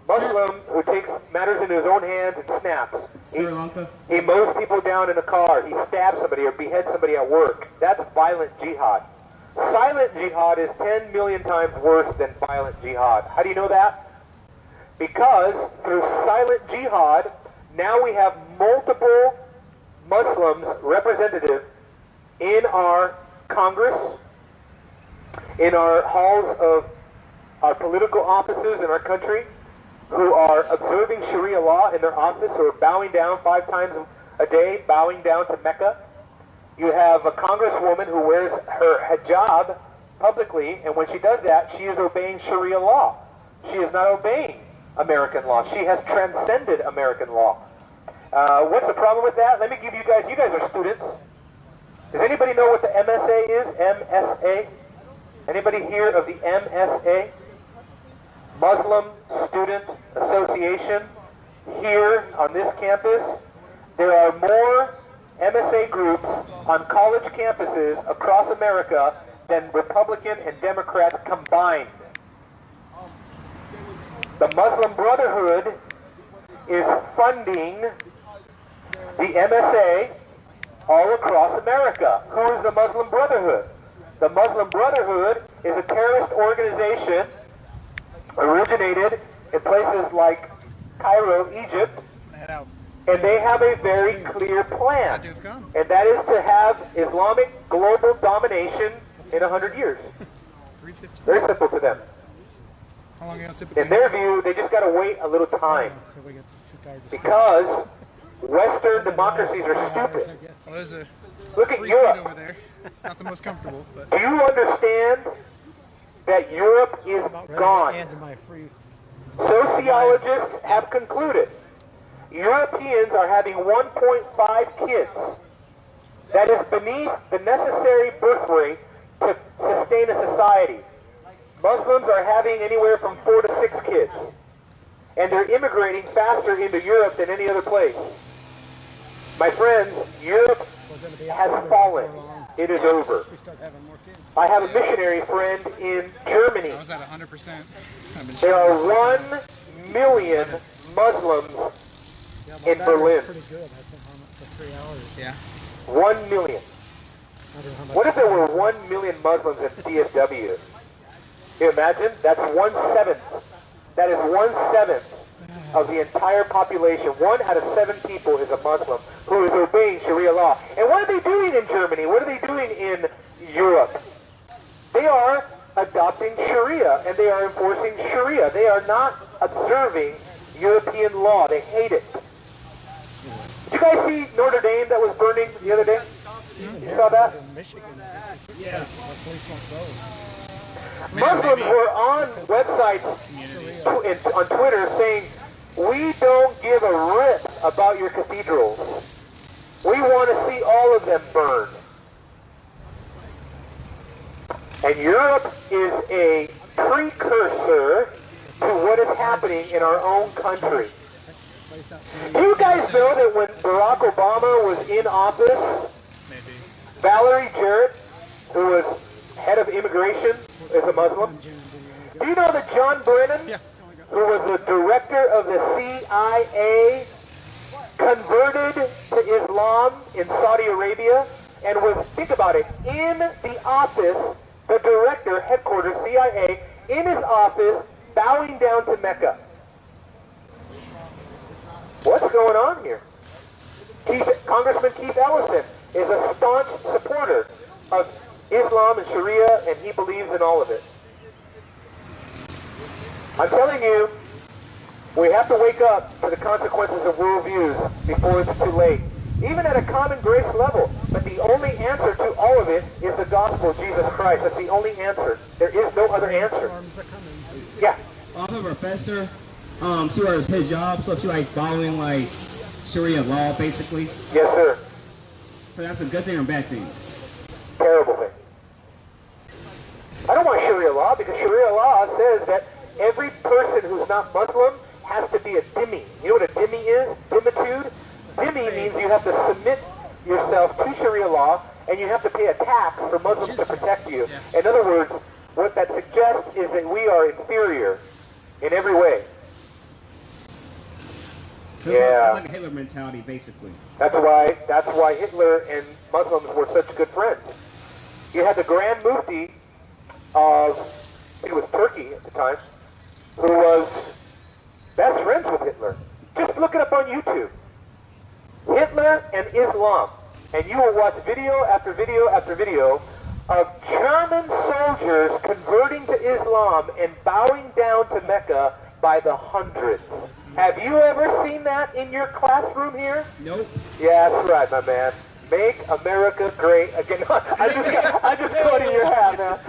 [SPEAKER 1] Muslim who takes matters into his own hands and snaps.
[SPEAKER 4] Sri Lanka?
[SPEAKER 1] He mows people down in a car. He stabs somebody or beheads somebody at work. That's violent jihad. Silent jihad is 10 million times worse than violent jihad. How do you know that? Because through silent jihad, now we have multiple Muslims represented in our Congress, in our halls of our political offices in our country, who are observing Sharia law in their office, who are bowing down 5 times a day, bowing down to Mecca. You have a congresswoman who wears her hijab publicly, and when she does that, she is obeying Sharia law. She is not obeying American law. She has transcended American law. What's the problem with that? Let me give you guys are students. Does anybody know what the MSA is? MSA? Anybody hear of the MSA? Muslim Student Association. Here on this campus, there are more MSA groups on college campuses across America than Republican and Democrats combined. The Muslim Brotherhood is funding the MSA all across America. Who is the Muslim Brotherhood? The Muslim Brotherhood is a terrorist organization originated in places like Cairo, Egypt, and they have a very clear plan, and that is to have Islamic global domination in 100 years. Very simple to them. In their view, they just got to wait a little time because Western democracies are stupid.
[SPEAKER 7] Well, there's a
[SPEAKER 1] Look at
[SPEAKER 7] free
[SPEAKER 1] Europe.
[SPEAKER 7] seat over there. It's not the most comfortable, but
[SPEAKER 1] Do you understand that Europe is gone? Sociologists have concluded Europeans are having 1.5 kids. That is beneath the necessary birth rate to sustain a society. Muslims are having anywhere from 4 to 6 kids. And they're immigrating faster into Europe than any other place. My friends, Europe has fallen. It is over. I have a missionary friend in Germany.
[SPEAKER 7] I was at 100%. I've been
[SPEAKER 1] There are 1 million Muslims in Berlin.
[SPEAKER 7] Yeah.
[SPEAKER 1] 1 million. What if there were 1 million Muslims in DSW? Can you imagine? That's 1/7. That is 1/7 of the entire population. 1 out of 7 people is a Muslim who is obeying Sharia law. And what are they doing in Germany? What are they doing in Europe? They are adopting Sharia, and they are enforcing Sharia. They are not observing European law. They hate it. Did you guys see Notre Dame that was burning the other day? You saw that?
[SPEAKER 4] Yeah.
[SPEAKER 1] Muslims were on websites on Twitter saying, we don't give a rip about your cathedrals. We want to see all of them burn. And Europe is a precursor to what is happening in our own country. Do you guys know that when Barack Obama was in office, Valerie Jarrett, who was head of immigration, is a Muslim? Do you know that John Brennan, who was the director of the CIA, converted to Islam in Saudi Arabia and was, think about it, in the office, the director, headquarters, CIA, in his office, bowing down to Mecca? What's going on here? Congressman Keith Ellison is a staunch supporter of Islam and Sharia, and he believes in all of it. I'm telling you, we have to wake up to the consequences of worldviews before it's too late. Even at a common grace level. But the only answer to all of it is the gospel of Jesus Christ. That's the only answer. There is no other answer. Yeah.
[SPEAKER 4] I have a professor, she wears hijab, so she like following like Sharia law basically.
[SPEAKER 1] Yes, sir.
[SPEAKER 4] So that's a good thing or bad thing?
[SPEAKER 1] Terrible thing. I don't want Sharia law because Sharia law says that every person who's not Muslim has to be a dhimmi. You know what a dhimmi is? Dhimmitude? Dhimmi means you have to submit yourself to Sharia law and you have to pay a tax for Muslims to protect you. In other words, what that suggests is that we are inferior in every way.
[SPEAKER 4] So
[SPEAKER 1] Yeah.
[SPEAKER 4] It's like a Hitler mentality basically.
[SPEAKER 1] That's why Hitler and Muslims were such good friends. You had the Grand Mufti of, I think it was Turkey at the time, who was best friends with Hitler. Just look it up on YouTube. Hitler and Islam. And you will watch video after video after video of German soldiers converting to Islam and bowing down to Mecca by the hundreds. Have you ever seen that in your classroom here?
[SPEAKER 4] Nope.
[SPEAKER 1] Yeah, that's right, my man. Make America great again. I just got in your hat, man.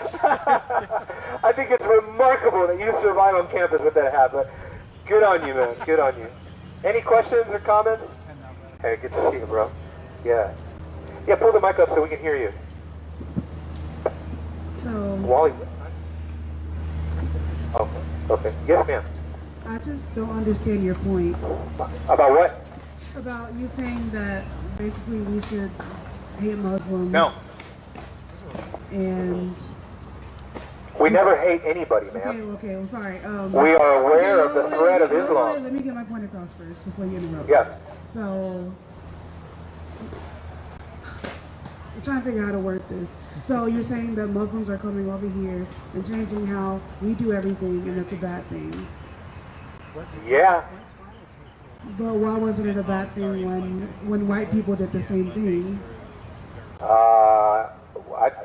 [SPEAKER 1] I think it's remarkable that you survive on campus with that hat, but good on you, man. Good on you. Any questions or comments? Hey, good to see you, bro. Yeah. Yeah, pull the mic up so we can hear you.
[SPEAKER 8] So,
[SPEAKER 1] Wally. Oh, okay. Yes, ma'am.
[SPEAKER 8] I just don't understand your point
[SPEAKER 1] About what?
[SPEAKER 8] about you saying that basically we should hate Muslims.
[SPEAKER 1] No.
[SPEAKER 8] And
[SPEAKER 1] We never hate anybody, man.
[SPEAKER 8] okay, I'm sorry.
[SPEAKER 1] We are aware of the
[SPEAKER 8] wait,
[SPEAKER 1] threat of
[SPEAKER 8] wait,
[SPEAKER 1] Islam.
[SPEAKER 8] Let me get my point across first before you interrupt.
[SPEAKER 1] Yeah.
[SPEAKER 8] So, I'm trying to figure out how to word this. So you're saying that Muslims are coming over here and changing how we do everything, and that's a bad thing.
[SPEAKER 1] Yeah.
[SPEAKER 8] But why wasn't it a bad thing when white people did the same thing?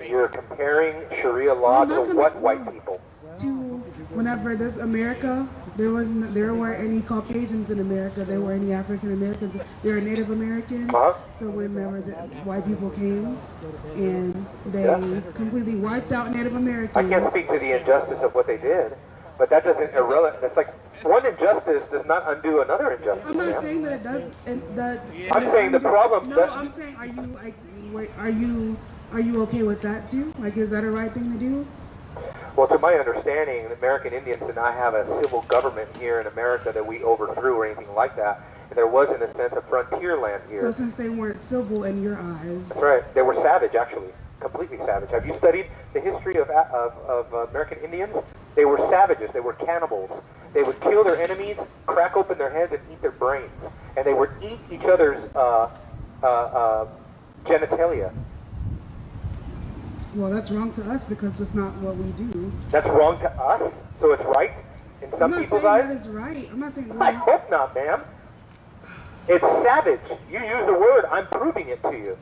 [SPEAKER 1] You're comparing Sharia law to what white people?
[SPEAKER 8] To whenever this America, there weren't any Caucasians in America, there were any African Americans, there were Native Americans.
[SPEAKER 1] Uh-huh.
[SPEAKER 8] So whenever the white people came and they completely wiped out Native Americans.
[SPEAKER 1] I can't speak to the injustice of what they did, but that doesn't irrelevant. It's like one injustice does not undo another injustice.
[SPEAKER 8] I'm not
[SPEAKER 1] man.
[SPEAKER 8] saying that it does.
[SPEAKER 1] I'm saying the problem.
[SPEAKER 8] No, I'm saying, are you okay with that too? Like, is that a right thing to do?
[SPEAKER 1] Well, to my understanding, the American Indians did not have a civil government here in America that we overthrew or anything like that. And there was, in a sense, a frontier land here.
[SPEAKER 8] So since they weren't civil in your eyes.
[SPEAKER 1] That's right. They were savage, actually. Completely savage. Have you studied the history of American Indians? They were savages. They were cannibals. They would kill their enemies, crack open their heads, and eat their brains. And they would eat each other's genitalia.
[SPEAKER 8] Well, that's wrong to us because it's not what we do.
[SPEAKER 1] That's wrong to us? So it's right in some people's eyes?
[SPEAKER 8] I'm not saying that is right. I'm not saying
[SPEAKER 1] I hope not, ma'am. It's savage. You use the word. I'm proving it to you.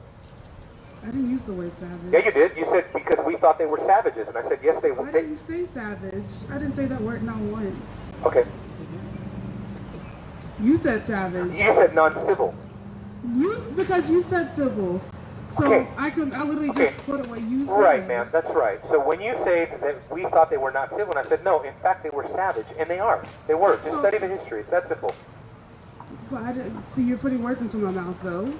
[SPEAKER 8] I didn't use the word savage.
[SPEAKER 1] Yeah, you did. You said because we thought they were savages. And I said, yes, they were.
[SPEAKER 8] I didn't say savage. I didn't say that word not once.
[SPEAKER 1] Okay.
[SPEAKER 8] You said savage.
[SPEAKER 1] You said non-civil.
[SPEAKER 8] Because you said civil. So
[SPEAKER 1] Okay.
[SPEAKER 8] I literally just put it what you said.
[SPEAKER 1] Right, ma'am. That's right. So when you say that we thought they were not civil, and I said, no, in fact, they were savage. And they are. They were. Just study the history. It's that simple.
[SPEAKER 8] Well, I didn't see you're putting words into my mouth, though.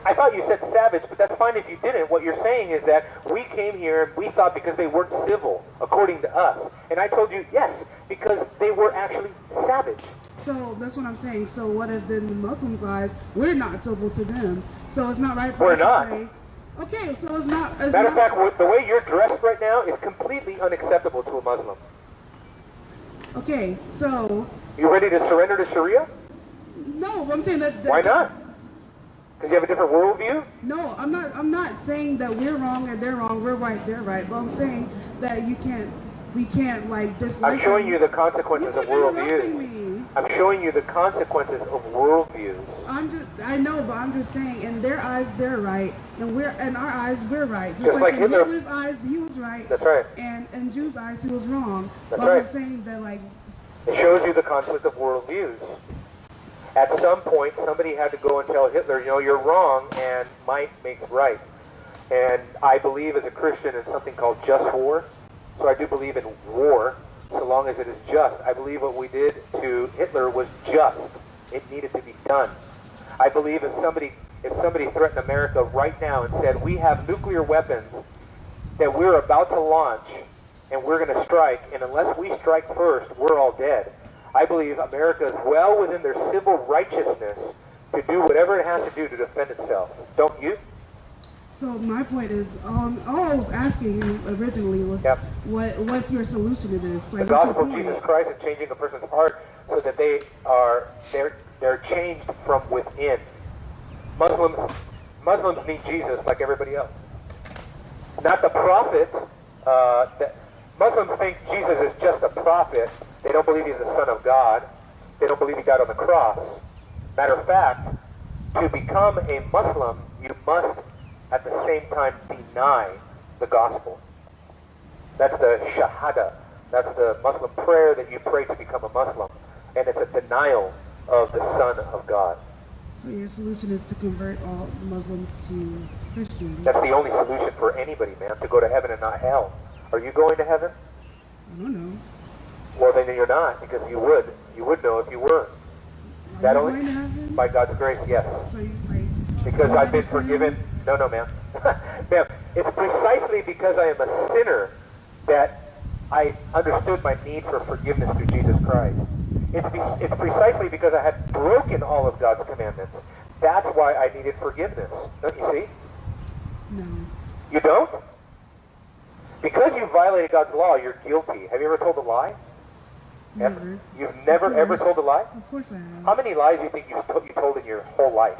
[SPEAKER 1] I thought you said savage, but that's fine if you didn't. What you're saying is that we came here and we thought because they weren't civil, according to us. And I told you, yes, because they were actually savage.
[SPEAKER 8] So that's what I'm saying. So what if in the Muslims' eyes, we're not civil to them? So it's not right for
[SPEAKER 1] We're
[SPEAKER 8] us
[SPEAKER 1] not.
[SPEAKER 8] to say, okay, so it's not. It's
[SPEAKER 1] Matter of
[SPEAKER 8] not,
[SPEAKER 1] fact, the way you're dressed right now is completely unacceptable to a Muslim.
[SPEAKER 8] okay, so
[SPEAKER 1] You ready to surrender to Sharia?
[SPEAKER 8] no, I'm saying that.
[SPEAKER 1] Why not? Because you have a different worldview?
[SPEAKER 8] No, I'm not. I'm not saying that we're wrong and they're wrong. We're right, they're right. But I'm saying that we can't like dislike.
[SPEAKER 1] I'm showing
[SPEAKER 8] them.
[SPEAKER 1] you the consequences of
[SPEAKER 8] You keep interrupting
[SPEAKER 1] worldviews.
[SPEAKER 8] me.
[SPEAKER 1] I'm showing you the consequences of worldviews.
[SPEAKER 8] I know, but I'm just saying, in their eyes, they're right, and in our eyes, we're right.
[SPEAKER 1] Just like
[SPEAKER 8] in
[SPEAKER 1] Hitler.
[SPEAKER 8] Hitler's eyes, he was right.
[SPEAKER 1] That's right.
[SPEAKER 8] And in Jews' eyes, he was wrong.
[SPEAKER 1] That's
[SPEAKER 8] but I'm
[SPEAKER 1] right.
[SPEAKER 8] just saying that, like,
[SPEAKER 1] It shows you the conflict of worldviews. At some point, somebody had to go and tell Hitler, you know, you're wrong, and might makes right. And I believe as a Christian in something called just war. So I do believe in war, so long as it is just. I believe what we did to Hitler was just. It needed to be done. I believe if somebody threatened America right now and said, we have nuclear weapons that we're about to launch, and we're going to strike, and unless we strike first, we're all dead. I believe America is well within their civil righteousness to do whatever it has to do to defend itself. Don't you?
[SPEAKER 8] so my point is, all I was asking you originally was,
[SPEAKER 1] Yep.
[SPEAKER 8] what's your solution to this?
[SPEAKER 1] The
[SPEAKER 8] Like,
[SPEAKER 1] gospel
[SPEAKER 8] what's
[SPEAKER 1] of
[SPEAKER 8] your
[SPEAKER 1] Jesus
[SPEAKER 8] point?
[SPEAKER 1] Christ and changing a person's heart so that they're changed from within. Muslims need Jesus like everybody else. Not the prophet. Muslims think Jesus is just a prophet. They don't believe he's the Son of God. They don't believe he died on the cross. Matter of fact, to become a Muslim, you must at the same time deny the gospel. That's the Shahada. That's the Muslim prayer that you pray to become a Muslim. And it's a denial of the Son of God.
[SPEAKER 8] So your solution is to convert all Muslims to Christians.
[SPEAKER 1] That's the only solution for anybody, man, to go to heaven and not hell. Are you going to heaven?
[SPEAKER 8] I don't know.
[SPEAKER 1] Well, then you're not, because you would. You would know if you were.
[SPEAKER 8] Are
[SPEAKER 1] That
[SPEAKER 8] you
[SPEAKER 1] only
[SPEAKER 8] going to heaven?
[SPEAKER 1] by God's grace, yes.
[SPEAKER 8] So you, like,
[SPEAKER 1] Because
[SPEAKER 8] you
[SPEAKER 1] I've been
[SPEAKER 8] understand?
[SPEAKER 1] forgiven. No, ma'am. Ma'am, it's precisely because I am a sinner that I understood my need for forgiveness through Jesus Christ. It's precisely because I had broken all of God's commandments. That's why I needed forgiveness. Don't you see?
[SPEAKER 8] No.
[SPEAKER 1] You don't? Because you violated God's law, you're guilty. Have you ever told a lie?
[SPEAKER 8] Never.
[SPEAKER 1] You've never
[SPEAKER 8] Of
[SPEAKER 1] ever
[SPEAKER 8] course.
[SPEAKER 1] told a lie?
[SPEAKER 8] Of course I have.
[SPEAKER 1] How many lies do you think you told in your whole life?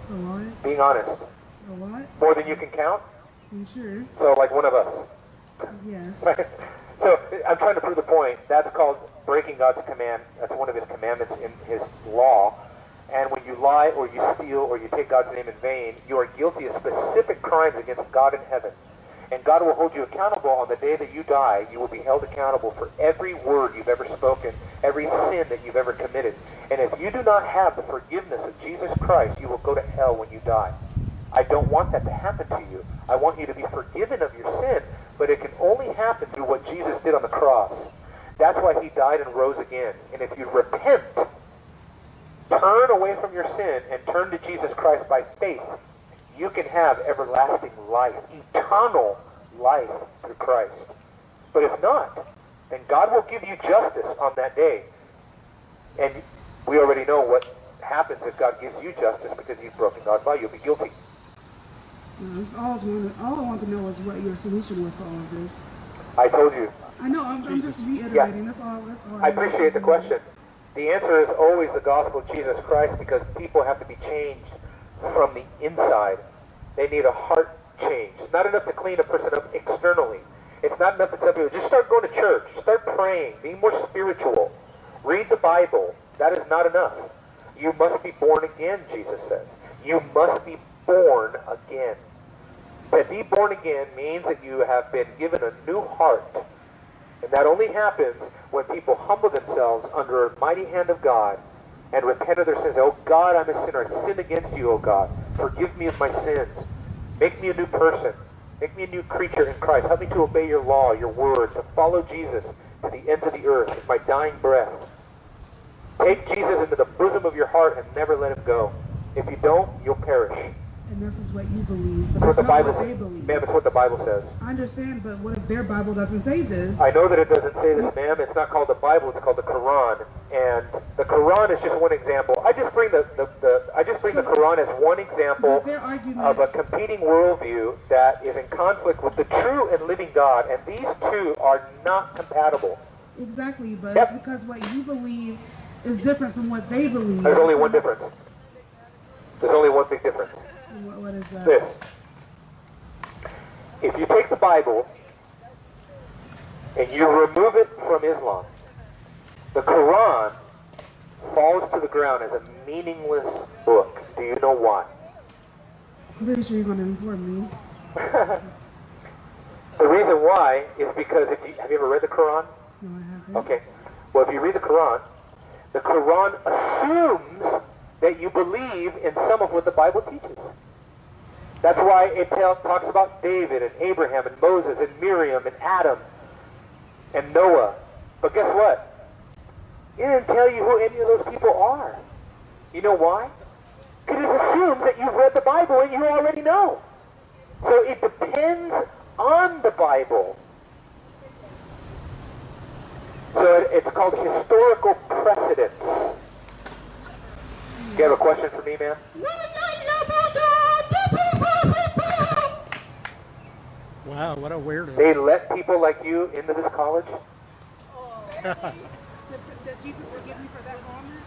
[SPEAKER 8] A lot?
[SPEAKER 1] Being honest.
[SPEAKER 8] A lot?
[SPEAKER 1] More than you can count?
[SPEAKER 8] I'm sure.
[SPEAKER 1] So like one of us.
[SPEAKER 8] Yes.
[SPEAKER 1] So I'm trying to prove the point. That's called breaking God's command. That's one of his commandments in his law. And when you lie or you steal or you take God's name in vain, you are guilty of specific crimes against God in heaven. And God will hold you accountable on the day that you die. You will be held accountable for every word you've ever spoken, every sin that you've ever committed. And if you do not have the forgiveness of Jesus Christ, you will go to hell when you die. I don't want that to happen to you. I want you to be forgiven of your sin, but it can only happen through what Jesus did on the cross. That's why he died and rose again. And if you repent, turn away from your sin and turn to Jesus Christ by faith, you can have everlasting life, eternal life through Christ. But if not, then God will give you justice on that day. And we already know what happens if God gives you justice because you've broken God's law. You'll be guilty.
[SPEAKER 8] That's all I want to know is what your solution was to all of this.
[SPEAKER 1] I told you.
[SPEAKER 8] I know, I'm just reiterating.
[SPEAKER 1] Yeah.
[SPEAKER 8] That's all
[SPEAKER 1] I appreciate the question. The answer is always the gospel of Jesus Christ because people have to be changed from the inside. They need a heart change. It's not enough to clean a person up externally. It's not enough to tell people, just start going to church. Start praying. Be more spiritual. Read the Bible. That is not enough. You must be born again, Jesus says. You must be born again. To be born again means that you have been given a new heart. And that only happens when people humble themselves under a mighty hand of God and repent of their sins. Oh God, I'm a sinner. I sinned against you, oh God. Forgive me of my sins. Make me a new person. Make me a new creature in Christ. Help me to obey your law, your word, to follow Jesus to the ends of the earth with my dying breath. Take Jesus into the bosom of your heart and never let him go. If you don't, you'll perish.
[SPEAKER 8] And this is what you believe, but
[SPEAKER 1] That's what
[SPEAKER 8] that's
[SPEAKER 1] the
[SPEAKER 8] not
[SPEAKER 1] Bible
[SPEAKER 8] what they
[SPEAKER 1] says.
[SPEAKER 8] believe.
[SPEAKER 1] Ma'am, it's what the Bible says.
[SPEAKER 8] I understand, but what if their Bible doesn't say this?
[SPEAKER 1] I know that it doesn't say this, ma'am. It's not called the Bible. It's called the Quran. And the Quran is just one example. I just bring the Quran as one example
[SPEAKER 8] But their argument,
[SPEAKER 1] of a competing worldview that is in conflict with the true and living God. And these two are not compatible.
[SPEAKER 8] exactly, but
[SPEAKER 1] Yep.
[SPEAKER 8] it's because what you believe is different from what they believe.
[SPEAKER 1] There's only one difference. There's only one big difference.
[SPEAKER 8] What is that?
[SPEAKER 1] This. If you take the Bible and you remove it from Islam, the Quran falls to the ground as a meaningless book. Do you know why?
[SPEAKER 8] I'm pretty sure you're going to inform me.
[SPEAKER 1] The reason why is because have you ever read the Quran?
[SPEAKER 8] No, I haven't.
[SPEAKER 1] Okay. Well, if you read the Quran assumes that you believe in some of what the Bible teaches. That's why it talks about David and Abraham and Moses and Miriam and Adam and Noah. But guess what? It didn't tell you who any of those people are. You know why? Because it assumes that you've read the Bible and you already know. So it depends on the Bible. So it's called historical precedence. You have a question for me, ma'am?
[SPEAKER 9] Wow, what a weirdo.
[SPEAKER 1] They let people like you into this college?
[SPEAKER 8] Did Jesus forgive me for that comment?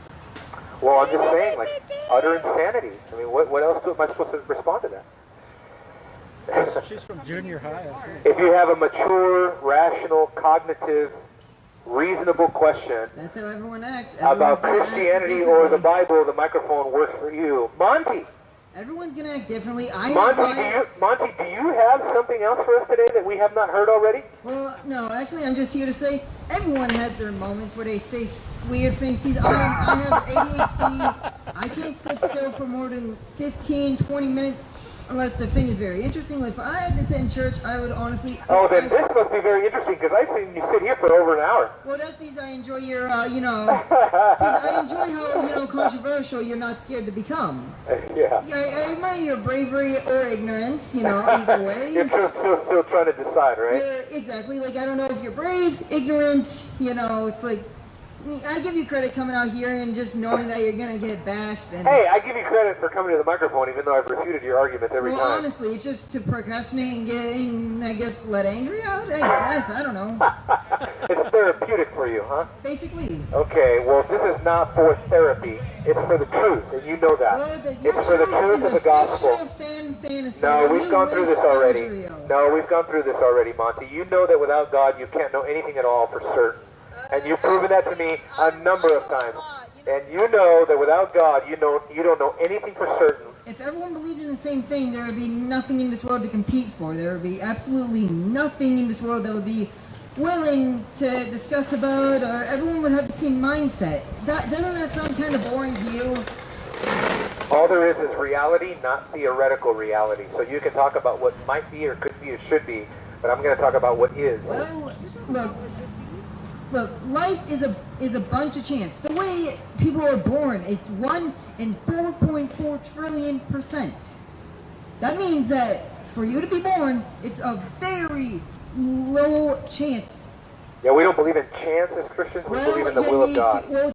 [SPEAKER 1] Well, I'm just saying, like, utter insanity. I mean, what else am I supposed to respond to that?
[SPEAKER 9] She's from junior high, I think.
[SPEAKER 1] If you have a mature, rational, cognitive, reasonable question
[SPEAKER 10] That's how everyone acts.
[SPEAKER 1] about
[SPEAKER 10] Everyone's gonna act
[SPEAKER 1] Christianity or the
[SPEAKER 10] differently.
[SPEAKER 1] Bible, the microphone works for you. Monty!
[SPEAKER 10] Everyone's gonna act differently. I
[SPEAKER 1] Monty, do you have something else for us today that we have not heard already?
[SPEAKER 10] Well, no, actually, I'm just here to say everyone has their moments where they say weird things. See, I have ADHD. I can't sit still for more than 15, 20 minutes unless the thing is very interesting. Like, if I had to sit in church, I would honestly...
[SPEAKER 1] Oh, then this must be very interesting, because I've seen you sit here for over an hour.
[SPEAKER 10] Well, that's because I enjoy your, I enjoy how, controversial you're not scared to become.
[SPEAKER 1] Yeah.
[SPEAKER 10] I admire your bravery or ignorance, either way.
[SPEAKER 1] You're still trying to decide, right?
[SPEAKER 10] Exactly. Like, I don't know if you're brave, ignorant, it's like, I give you credit coming out here and just knowing that you're going to get bashed. And,
[SPEAKER 1] Hey, I give you credit for coming to the microphone, even though I've refuted your arguments every
[SPEAKER 10] well,
[SPEAKER 1] time.
[SPEAKER 10] honestly, it's just to procrastinate and getting, I guess, let angry out, I guess. I don't know.
[SPEAKER 1] It's therapeutic for you, huh?
[SPEAKER 10] Basically.
[SPEAKER 1] Okay, well, this is not for therapy. It's for the truth, and you know that.
[SPEAKER 10] Well,
[SPEAKER 1] It's for the truth of the gospel. No, we've gone through this already. No, we've gone through this already, Monty. You know that without God, you can't know anything at all for certain. And you've proven that to me a number of times. And you know that without God, you don't know anything for certain.
[SPEAKER 10] If everyone believed in the same thing, there would be nothing in this world to compete for. There would be absolutely nothing in this world that would be willing to discuss about, or everyone would have the same mindset. Doesn't that sound kind of boring to you?
[SPEAKER 1] All there is reality, not theoretical reality. So you can talk about what might be or could be or should be, but I'm going to talk about what is.
[SPEAKER 10] Well, look, life is a bunch of chance. The way people are born, it's 1 in 4.4 trillion %. That means that for you to be born, it's a very low chance.
[SPEAKER 1] Yeah, we don't believe in chance as Christians. We believe in the will of God.